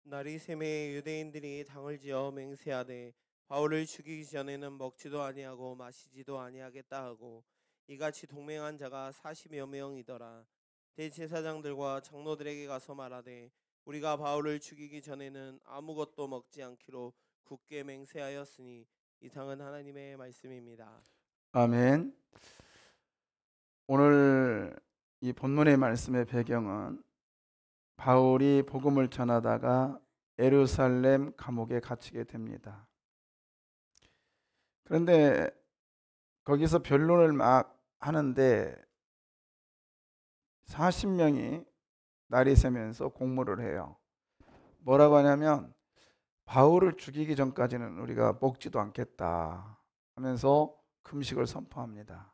날이 새매 유대인들이 당을 지어 맹세하되 바울을 죽이기 전에는 먹지도 아니하고 마시지도 아니하겠다 하고 이같이 동맹한 자가 40여 명이더라. 대제사장들과 장로들에게 가서 말하되 우리가 바울을 죽이기 전에는 아무것도 먹지 않기로 굳게 맹세하였으니 이상은 하나님의 말씀입니다. 아멘. 오늘 이 본문의 말씀의 배경은 바울이 복음을 전하다가 예루살렘 감옥에 갇히게 됩니다. 그런데 거기서 변론을 막 하는데 40명이 날이 새면서 공모를 해요. 뭐라고 하냐면 바울을 죽이기 전까지는 우리가 먹지도 않겠다 하면서 금식을 선포합니다.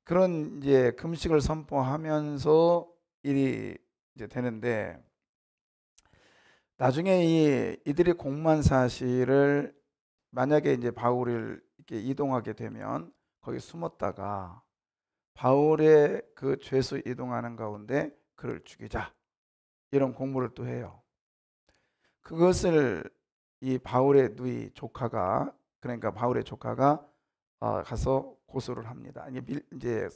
그런 이제 금식을 선포하면서 일이 이제 되는데, 나중에 이들이 공무한 사실을, 만약에 이제 바울을 이렇게 이동하게 되면 거기 숨었다가 바울의 그 죄수 이동하는 가운데 그를 죽이자, 이런 공모를 또 해요. 그것을 이 바울의 누이 조카가, 그러니까 바울의 조카가 가서 고소를 합니다. 이제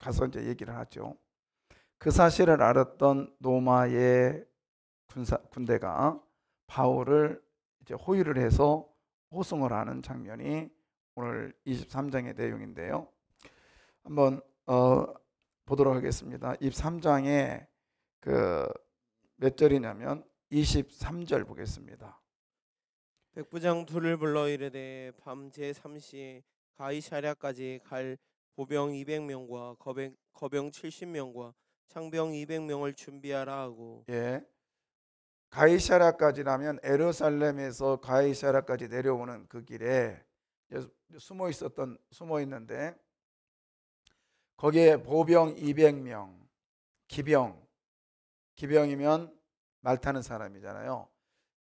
가서 이제 얘기를 하죠. 그 사실을 알았던 로마의 군대가 바울을 이제 호위를 해서 호송을 하는 장면이 오늘 23장의 내용인데요. 한번 보도록 하겠습니다. 23장에 그 몇 절이냐면 23절 보겠습니다. 백부장 둘을 불러 이르되 밤 제3시에 가이사랴까지 갈 보병 200명과 거병 70명과 창병 200명을 준비하라 하고. 예, 가이사랴까지라면 예루살렘에서 가이사랴까지 내려오는 그 길에 숨어 있는데, 거기에 보병 200명, 기병이면 말 타는 사람이잖아요.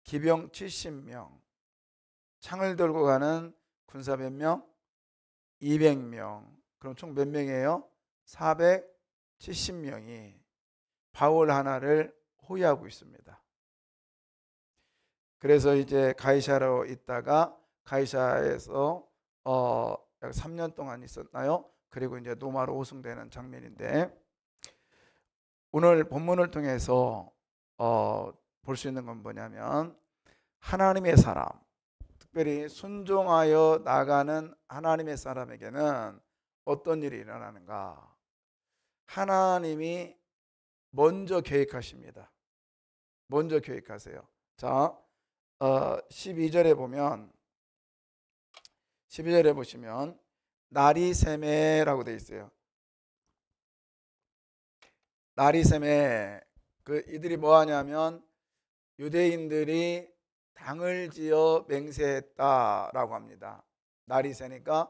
기병 70명, 창을 들고 가는 군사 몇 명? 200명. 그럼 총 몇 명이에요? 470명이 바울 하나를 호위하고 있습니다. 그래서 이제 가이사라로 있다가 가이사에서 약 3년 동안 있었나요? 그리고 이제 로마로 호송되는 장면인데, 오늘 본문을 통해서 볼 수 있는 건 뭐냐면, 하나님의 사람, 특별히 순종하여 나가는 하나님의 사람에게는 어떤 일이 일어나는가? 하나님이 먼저 계획하십니다. 먼저 계획하세요. 자, 12절에 보면, 12절에 보시면 날이 새매라고 되어 있어요. 날이 새매. 이들이 뭐 하냐면 유대인들이 당을 지어 맹세했다라고 합니다. 날이 새니까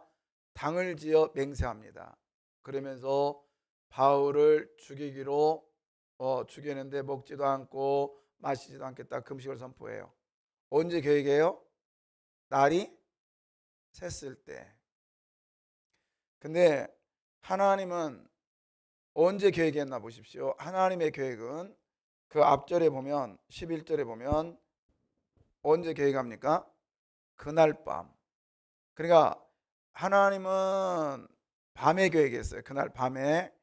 당을 지어 맹세합니다. 그러면서 바울을 죽이기로 죽이는데 먹지도 않고 마시지도 않겠다 금식을 선포해요. 언제 계획해요? 날이 샜을 때. 근데 하나님은 언제 계획했나 보십시오. 하나님의 계획은 그 앞절에 보면 11절에 보면 언제 계획합니까? 그날 밤. 그러니까 하나님은 밤에 계획했어요. 그날 밤에.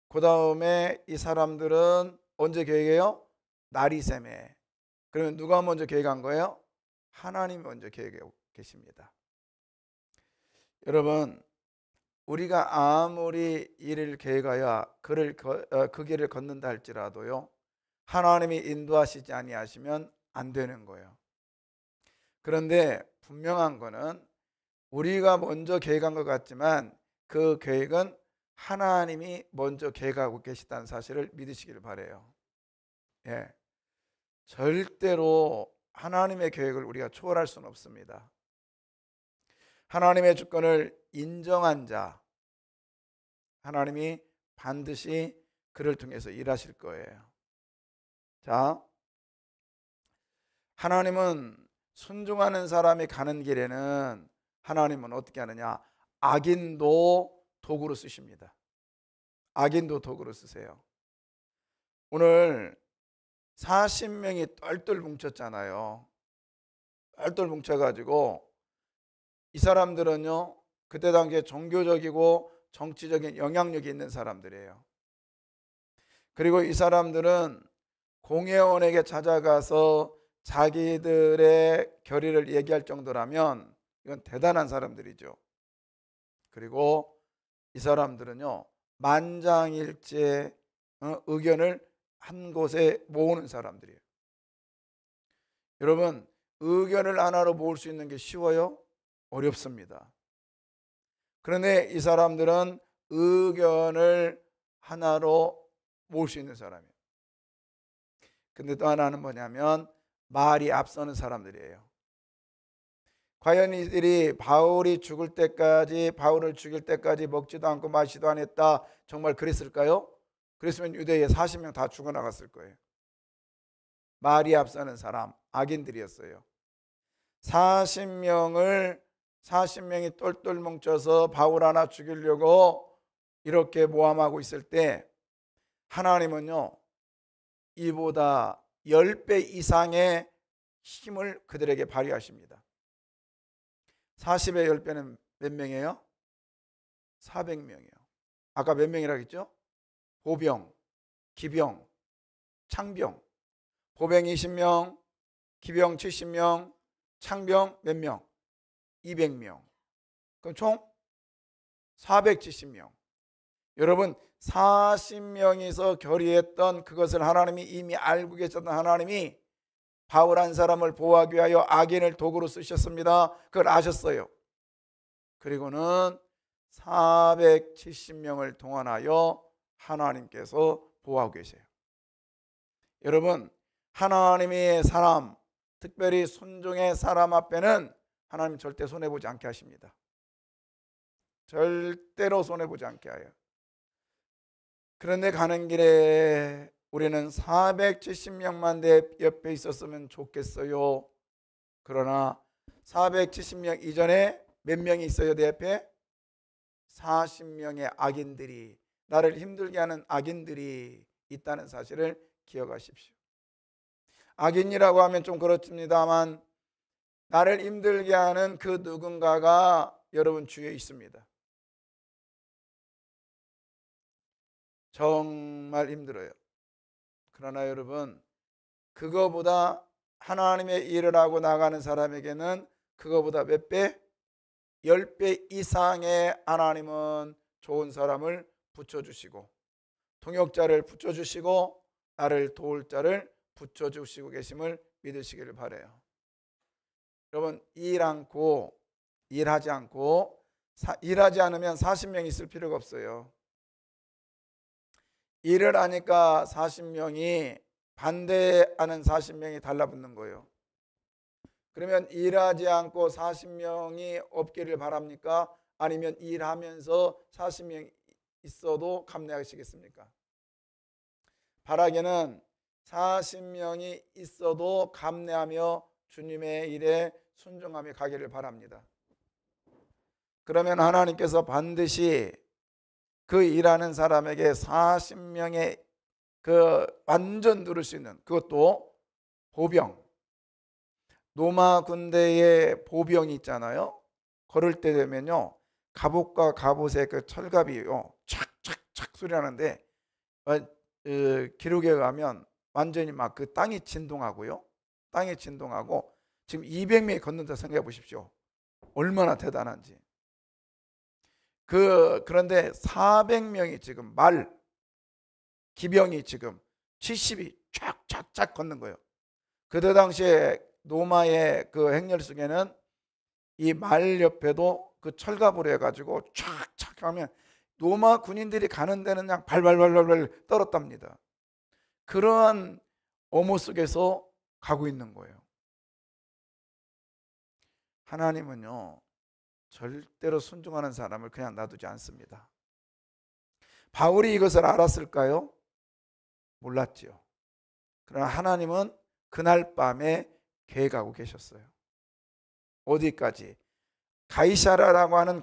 그 다음에 이 사람들은 언제 계획해요? 날이 새매. 그러면 누가 먼저 계획한 거예요? 하나님이 먼저 계획하고 계십니다. 여러분, 우리가 아무리 일을 계획하여 그 길을 걷는다 할지라도요, 하나님이 인도하시지 아니하시면 안 되는 거예요. 그런데 분명한 거는 우리가 먼저 계획한 것 같지만 그 계획은 하나님이 먼저 계획하고 계시다는 사실을 믿으시길 바라요. 예, 절대로 하나님의 계획을 우리가 초월할 수는 없습니다. 하나님의 주권을 인정한 자, 하나님이 반드시 그를 통해서 일하실 거예요. 자, 하나님은 순종하는 사람이 가는 길에는 하나님은 어떻게 하느냐? 악인도 도구로 쓰십니다. 악인도 도구로 쓰세요. 오늘 40명이 똘똘 뭉쳤잖아요. 똘똘 뭉쳐가지고 이 사람들은요, 그때 당시에 종교적이고 정치적인 영향력이 있는 사람들이에요. 그리고 이 사람들은 공회원에게 찾아가서 자기들의 결의를 얘기할 정도라면 이건 대단한 사람들이죠. 그리고 이 사람들은요, 만장일치의 의견을 한 곳에 모으는 사람들이에요. 여러분, 의견을 하나로 모을 수 있는 게 쉬워요? 어렵습니다. 그런데 이 사람들은 의견을 하나로 모을 수 있는 사람이에요. 근데 또 하나는 뭐냐면 말이 앞서는 사람들이에요. 과연 이들이 바울을 죽일 때까지 먹지도 않고 마시지도 않았다, 정말 그랬을까요? 그랬으면 유대에 40명 다 죽어나갔을 거예요. 말이 앞서는 사람, 악인들이었어요. 40명이 똘똘 뭉쳐서 바울 하나 죽이려고 이렇게 모함하고 있을 때 하나님은요, 이보다 10배 이상의 힘을 그들에게 발휘하십니다. 40의 10배는 몇 명이에요? 400명이에요. 아까 몇 명이라고 했죠? 보병, 기병, 창병. 보병 20명, 기병 70명, 창병 몇 명? 200명. 그럼 총 470명. 여러분, 40명이서 결의했던 그것을 하나님이 이미 알고 계셨던 하나님이 바울 한 사람을 보호하기 위하여 악인을 도구로 쓰셨습니다. 그걸 아셨어요. 그리고는 470명을 동원하여 하나님께서 보호하고 계세요. 여러분, 하나님의 사람, 특별히 순종의 사람 앞에는 하나님 절대 손해보지 않게 하십니다. 절대로 손해보지 않게 하여. 그런데 가는 길에 우리는 470명만 내 옆에 있었으면 좋겠어요. 그러나 470명 이전에 몇 명이 있어요? 내 옆에 40명의 악인들이, 나를 힘들게 하는 악인들이 있다는 사실을 기억하십시오. 악인이라고 하면 좀 그렇습니다만 나를 힘들게 하는 그 누군가가 여러분 주위에 있습니다. 정말 힘들어요. 그러나 여러분, 그거보다 하나님의 일을 하고 나가는 사람에게는 그거보다 몇 배? 10배 이상의 하나님은 좋은 사람을 붙여주시고, 동역자를 붙여주시고, 나를 도울 자를 붙여주시고 계심을 믿으시기를 바라요. 여러분, 일하지 않으면 40명 있을 필요가 없어요. 일을 하니까 40명이 반대하는 40명이 달라붙는 거예요. 그러면 일하지 않고 40명이 없기를 바랍니까? 아니면 일하면서 40명 있어도 감내하시겠습니까? 바라기는 40명이 있어도 감내하며 주님의 일에 순종하며 가기를 바랍니다. 그러면 하나님께서 반드시 그 일하는 사람에게 40명의 그 완전 누릴 수 있는, 그것도 보병, 로마 군대의 보병이 있잖아요. 걸을 때 되면요, 갑옷과 갑옷의 그 철갑이요, 착착착 소리 나는데 기록에 가면 완전히 막 그 땅이 진동하고요. 땅이 진동하고 지금 200명이 걷는다 생각해 보십시오. 얼마나 대단한지. 그런데 400명이 지금 기병이 지금 70이 쫙쫙쫙 걷는 거예요. 그때 당시에 로마의 그 행렬 속에는 이 말 옆에도 그 철갑으로 해가지고 쫙쫙 하면 로마 군인들이 가는 데는 그냥 발발발발 떨었답니다. 그러한 엄호 속에서 가고 있는 거예요. 하나님은요, 절대로 순종하는 사람을 그냥 놔두지 않습니다. 바울이 이것을 알았을까요? 몰랐지요. 그러나 하나님은 그날 밤에 계획하고 계셨어요. 어디까지? 가이사라라고 하는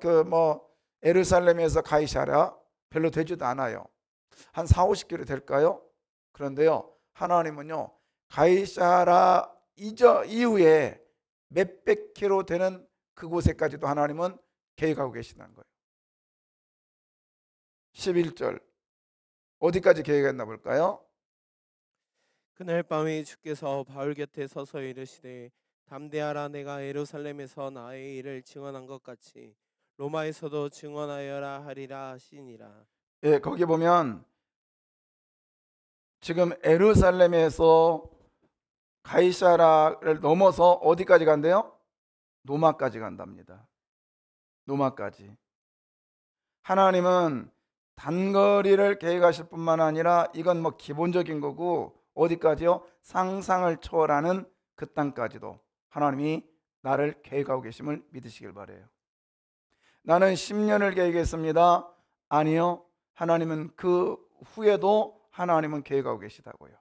에루살렘에서 가이사라 별로 되지도 않아요. 한 40-50km 될까요? 그런데요, 하나님은요, 가이사라 이후에 몇백 킬로 되는 그곳에까지도 하나님은 계획하고 계시다는 거예요. 11절 어디까지 계획했나 볼까요? 그날 밤에 주께서 바울 곁에 서서 이르시되 담대하라. 내가 예루살렘에서 나의 일을 증언한 것 같이 로마에서도 증언하여라 하리라 하시니라. 예, 거기 보면 지금 예루살렘에서 가이사라를 넘어서 어디까지 간대요? 로마까지 간답니다. 로마까지. 하나님은 단거리를 계획하실 뿐만 아니라 이건 뭐 기본적인 거고, 어디까지요? 상상을 초월하는 그 땅까지도 하나님이 나를 계획하고 계심을 믿으시길 바래요. 나는 10년을 계획했습니다. 아니요, 하나님은 그 후에도 하나님은 계획하고 계시다고요.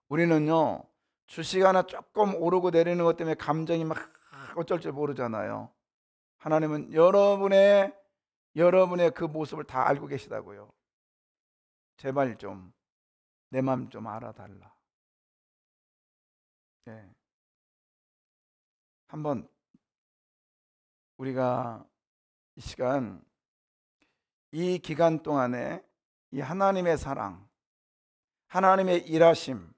우리는요, 주식 하나 조금 오르고 내리는 것 때문에 감정이 막 어쩔 줄 모르잖아요. 하나님은 여러분의 그 모습을 다 알고 계시다고요. 제발 좀 내 마음 좀 알아달라. 네. 한번 우리가 이 시간, 이 기간 동안에 이 하나님의 사랑, 하나님의 일하심,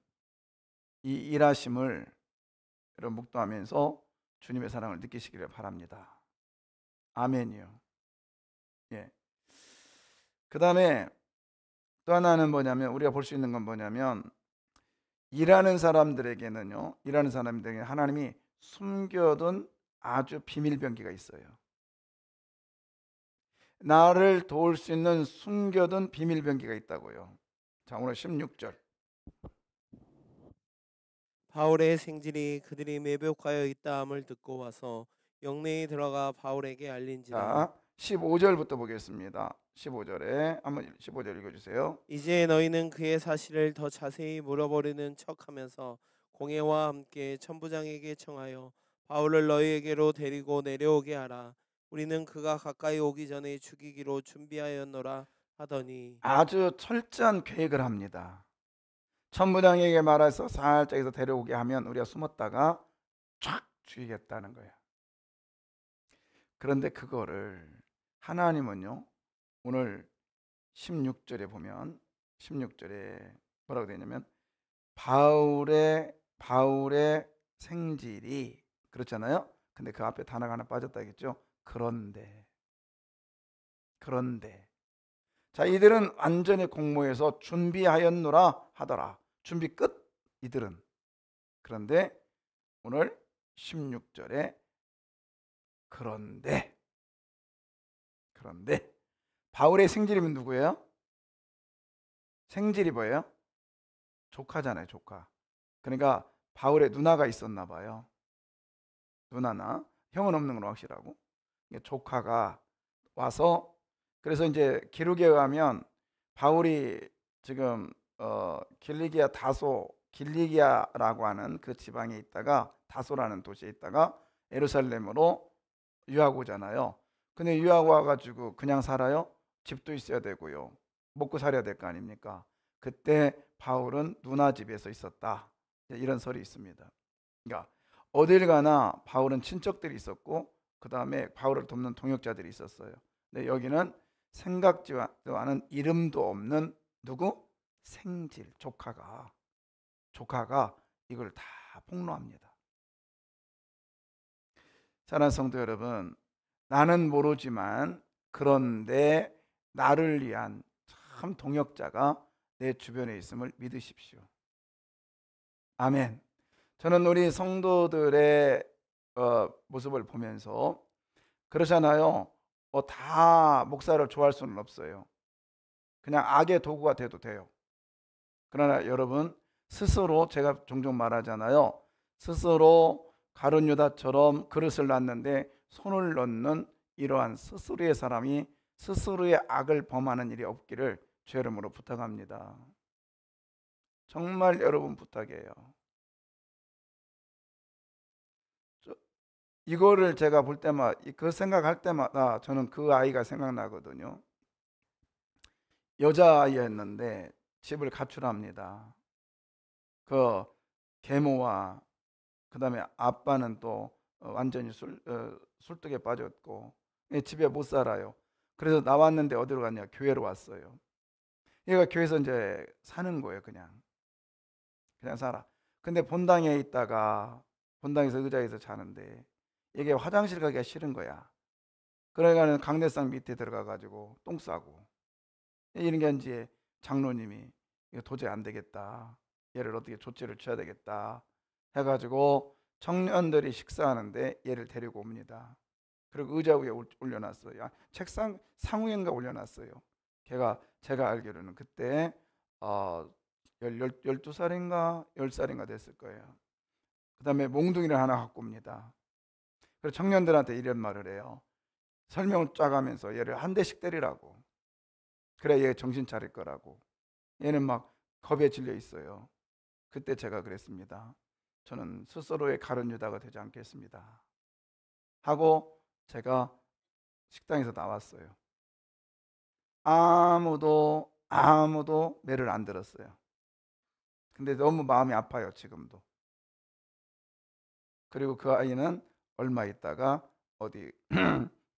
이 일하심을 여러분 묵도하면서 주님의 사랑을 느끼시기를 바랍니다. 아멘이요. 예. 그 다음에 또 하나는 뭐냐면, 우리가 볼 수 있는 건 뭐냐면, 일하는 사람들에게는요, 하나님이 숨겨둔 아주 비밀병기가 있어요. 나를 도울 수 있는 숨겨둔 비밀병기가 있다고요. 자, 오늘 16절. 바울의 생질이 그들이 매복하여 있다함을 듣고 와서 영내에 들어가 바울에게 알린지라. 자, 15절부터 보겠습니다. 15절에 한번 15절 읽어주세요. 이제 너희는 그의 사실을 더 자세히 물어보려는 척하면서 공회와 함께 천부장에게 청하여 바울을 너희에게로 데리고 내려오게 하라. 우리는 그가 가까이 오기 전에 죽이기로 준비하였노라 하더니. 아주 철저한 계획을 합니다. 천부장에게 말해서 살짝에서 데려오게 하면 우리가 숨었다가 촥 죽이겠다는 거예요. 그런데 그거를 하나님은요, 오늘 16절에 보면, 16절에 뭐라고 되냐면, 바울의 생질이, 그렇잖아요. 근데 그 앞에 단어가 하나 빠졌다겠죠. 그런데 자, 이들은 완전히 공모해서 준비하였노라 하더라. 준비 끝, 이들은. 그런데 오늘 16절에 그런데 바울의 생질이면 누구예요? 생질이 뭐예요? 조카잖아요, 조카. 그러니까 바울의 누나가 있었나 봐요. 누나나 형은 없는 건 확실하고, 조카가 와서, 그래서 이제 기록에 의하면 바울이 지금 길리기아라고 하는 그 지방에 있다가, 다소라는 도시에 있다가 예루살렘으로 유학 오잖아요. 근데 유학 와가지고 그냥 살아요? 집도 있어야 되고요, 먹고 살아야 될 거 아닙니까? 그때 바울은 누나 집에서 있었다, 이런 설이 있습니다. 그러니까 어딜 가나 바울은 친척들이 있었고, 그 다음에 바울을 돕는 동역자들이 있었어요. 근데 여기는 생각지도 않은 이름도 없는 누구? 생질, 조카가 이걸 다 폭로합니다. 사랑하는 성도 여러분, 나는 모르지만 그런데 나를 위한 참 동역자가 내 주변에 있음을 믿으십시오. 아멘. 저는 우리 성도들의 모습을 보면서 그러잖아요. 다 목사를 좋아할 수는 없어요. 그냥 악의 도구가 돼도 돼요. 그러나 여러분, 스스로, 제가 종종 말하잖아요, 스스로 가룟 유다처럼 그릇을 놨는데 손을 넣는 이러한 스스로의 사람이 스스로의 악을 범하는 일이 없기를 주 이름으로 부탁합니다. 정말 여러분 부탁해요. 이거를 제가 볼 때마다, 그 생각할 때마다 저는 그 아이가 생각나거든요. 여자아이였는데 집을 가출합니다. 그 계모와 그 다음에 아빠는 또 완전히 술독에 빠졌고 집에 못 살아요. 그래서 나왔는데 어디로 갔냐? 교회로 왔어요. 얘가 교회에서 이제 사는 거예요. 그냥 살아. 근데 본당에 있다가 본당에서 의자에서 자는데 이게 화장실 가기가 싫은 거야. 그러니까는 강대상 밑에 들어가 가지고 똥 싸고 이런 게 이제 장로님이 이거 도저히 안 되겠다. 얘를 어떻게 조치를 취해야 되겠다 해가지고 청년들이 식사하는데 얘를 데리고 옵니다. 그리고 의자 위에 올려놨어요. 책상 상위인가 올려놨어요. 제가 알기로는 그때 12살인가 10살인가 됐을 거예요. 그 다음에 몽둥이를 하나 갖고 옵니다. 그래서 청년들한테 이런 말을 해요. 설명을 쫙 하면서 얘를 한 대씩 때리라고. 그래 얘 정신 차릴 거라고. 얘는 막 겁에 질려 있어요. 그때 제가 그랬습니다. 저는 스스로의 가룟 유다가 되지 않겠습니다 하고 제가 식당에서 나왔어요. 아무도 매를 안 들었어요. 근데 너무 마음이 아파요 지금도. 그리고 그 아이는 얼마 있다가 어디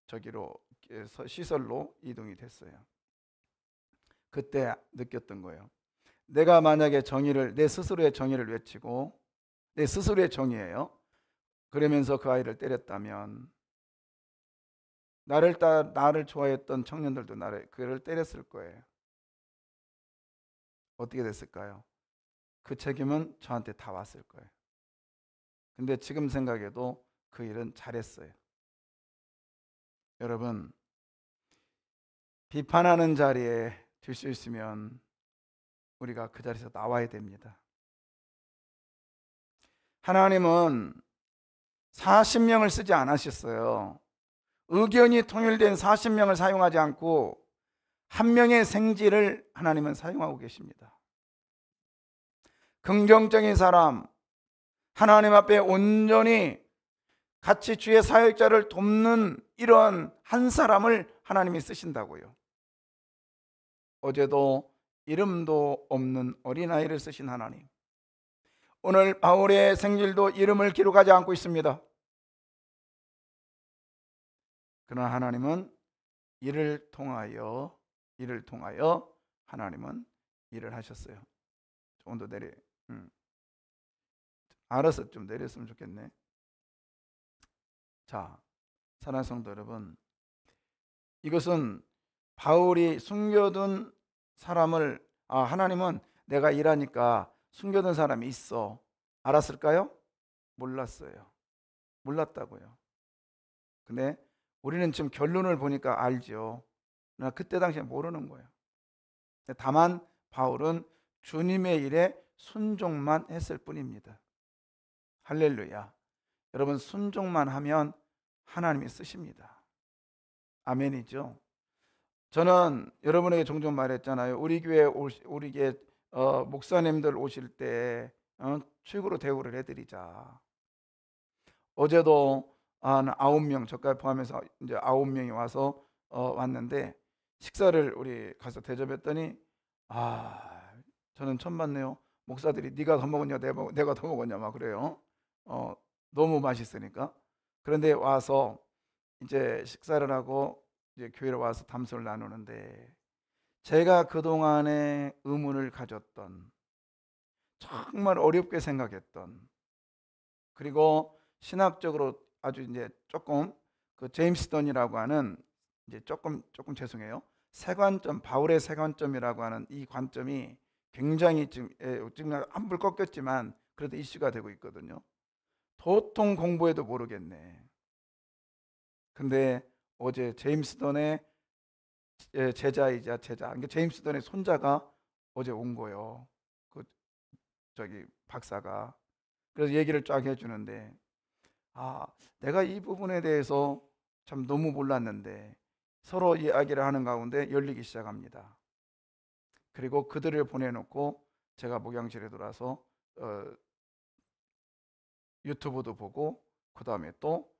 저기로 시설로 이동이 됐어요. 그때 느꼈던 거예요. 내가 만약에 내 스스로의 정의를 외치고 내 스스로의 정의예요. 그러면서 그 아이를 때렸다면 나를 좋아했던 청년들도 그를 때렸을 거예요. 어떻게 됐을까요? 그 책임은 저한테 다 왔을 거예요. 근데 지금 생각해도 그 일은 잘했어요. 여러분, 비판하는 자리에 들 수 있으면 우리가 그 자리에서 나와야 됩니다. 하나님은 40명을 쓰지 않으셨어요. 의견이 통일된 40명을 사용하지 않고 한 명의 생지를 하나님은 사용하고 계십니다. 긍정적인 사람, 하나님 앞에 온전히 같이 주의 사역자를 돕는 이런 한 사람을 하나님이 쓰신다고요. 어제도 이름도 없는 어린아이를 쓰신 하나님, 오늘 바울의 생일도 이름을 기록하지 않고 있습니다. 그러나 하나님은 이를 통하여 하나님은 일을 하셨어요. 조금 더 알아서 좀 내렸으면 좋겠네. 자, 사랑하는 성도 여러분, 이것은 바울이 숨겨둔 사람을 하나님은 내가 일하니까 숨겨둔 사람이 있어 알았을까요? 몰랐다고요. 근데 우리는 지금 결론을 보니까 알죠. 그러나 그때 당시에 모르는 거예요. 다만 바울은 주님의 일에 순종만 했을 뿐입니다. 할렐루야. 여러분, 순종만 하면 하나님이 쓰십니다. 아멘이죠. 저는 여러분에게 종종 말했잖아요. 우리 교회 목사님들 오실 때 최고로 대우를 해드리자. 어제도 한 9명, 저까지 포함해서 이제 9명이 와서 왔는데 식사를 우리 가서 대접했더니 저는 처음 봤네요. 목사들이 네가 더 먹었냐 내가 더 먹었냐 막 그래요. 너무 맛있으니까. 그런데 와서 이제 식사를 하고 이제 교회로 와서 담소를 나누는데 제가 그동안에 의문을 가졌던, 정말 어렵게 생각했던, 그리고 신학적으로 아주 이제 조금 그 제임스 던이라고 하는 이제 조금 죄송해요. 세관점, 바울의 세관점이라고 하는 이 관점이 굉장히 지금 한불 꺾였지만 그래도 이슈가 되고 있거든요. 도통 공부해도 모르겠네. 근데 어제 제임스 던의 제자, 그러니까 제임스 던의 손자가 어제 온 거예요. 그 저기 박사가. 그래서 얘기를 쫙 해주는데 내가 이 부분에 대해서 참 너무 몰랐는데 서로 이야기를 하는 가운데 열리기 시작합니다. 그리고 그들을 보내놓고 제가 목양실에 돌아서 유튜브도 보고 그 다음에 또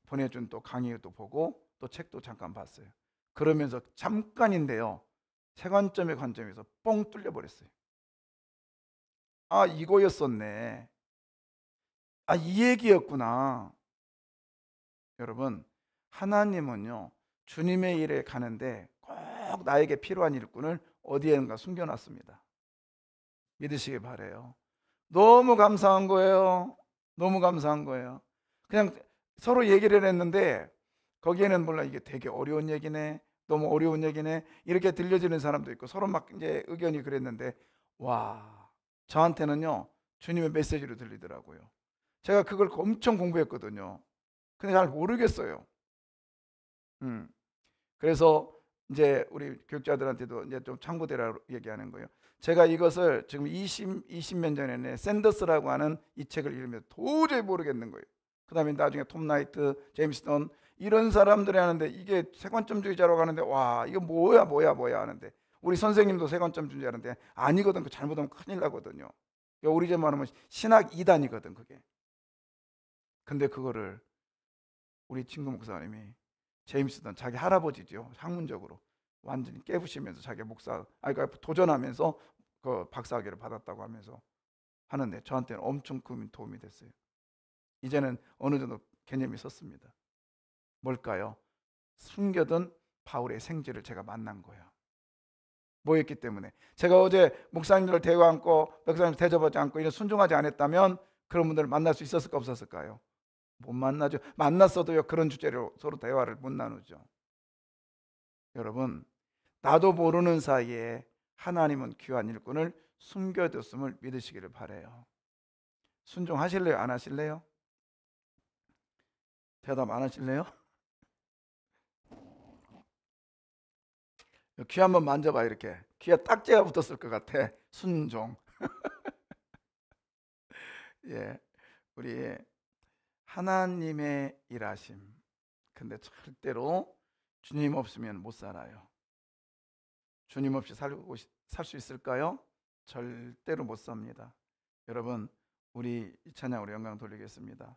보내준 또 강의도 보고 또 책도 잠깐 봤어요. 그러면서 잠깐인데요, 세 관점의 관점에서 뻥 뚫려 버렸어요. 아, 이거였었네. 아, 이 얘기였구나. 여러분, 하나님은요, 주님의 일에 가는데 꼭 나에게 필요한 일꾼을 어디에는가 숨겨놨습니다. 믿으시길 바래요. 너무 감사한 거예요. 너무 감사한 거예요. 그냥 서로 얘기를 했는데 거기에는 몰라 이게 되게 어려운 얘기네, 너무 어려운 얘기네 이렇게 들려지는 사람도 있고 서로 막 이제 의견이 그랬는데, 와, 저한테는요 주님의 메시지로 들리더라고요. 제가 그걸 엄청 공부했거든요. 근데 잘 모르겠어요. 그래서 이제 우리 교육자들한테도 이제 좀 참고되라 얘기하는 거예요. 제가 이것을 지금 20년 전에 샌더스라고 하는 이 책을 읽으면서 도저히 모르겠는 거예요. 그 다음에 나중에 톰 나이트, 제임스 돈 이런 사람들이 하는데 이게 세관점주의자라고 하는데, 와, 이거 뭐야 하는데, 우리 선생님도 세관점주의자인데 아니거든. 그 잘못하면 큰일 나거든요. 우리 집 말하면 신학 2단이거든 그게. 근데 그거를 우리 친구 목사님이, 제임스 던 자기 할아버지죠, 학문적으로 완전히 깨부시면서 자기 그러니까 도전하면서 그 박사학위를 받았다고 하면서 하는데 저한테는 엄청 큰 도움이 됐어요. 이제는 어느 정도 개념이 섰습니다. 뭘까요? 숨겨둔 바울의 생지를 제가 만난 거예요. 뭐였기 때문에. 제가 어제 목사님들을 대우 않고 목사님을 대접하지 않고 이런 순종하지 않았다면 그런 분들을 만날 수 있었을까 없었을까요? 못 만나죠. 만났어도요 그런 주제로 서로 대화를 못 나누죠. 여러분, 나도 모르는 사이에 하나님은 귀한 일꾼을 숨겨뒀음을 믿으시기를 바라요. 순종하실래요? 안 하실래요? 대답 안 하실래요? 귀 한번 만져봐. 이렇게 귀에 딱지가 붙었을 것 같아. 순종. 예, 우리 하나님의 일하심. 근데 절대로 주님 없으면 못 살아요. 주님 없이 살 수 있을까요? 절대로 못 삽니다. 여러분, 우리 이 찬양으로 영광 돌리겠습니다.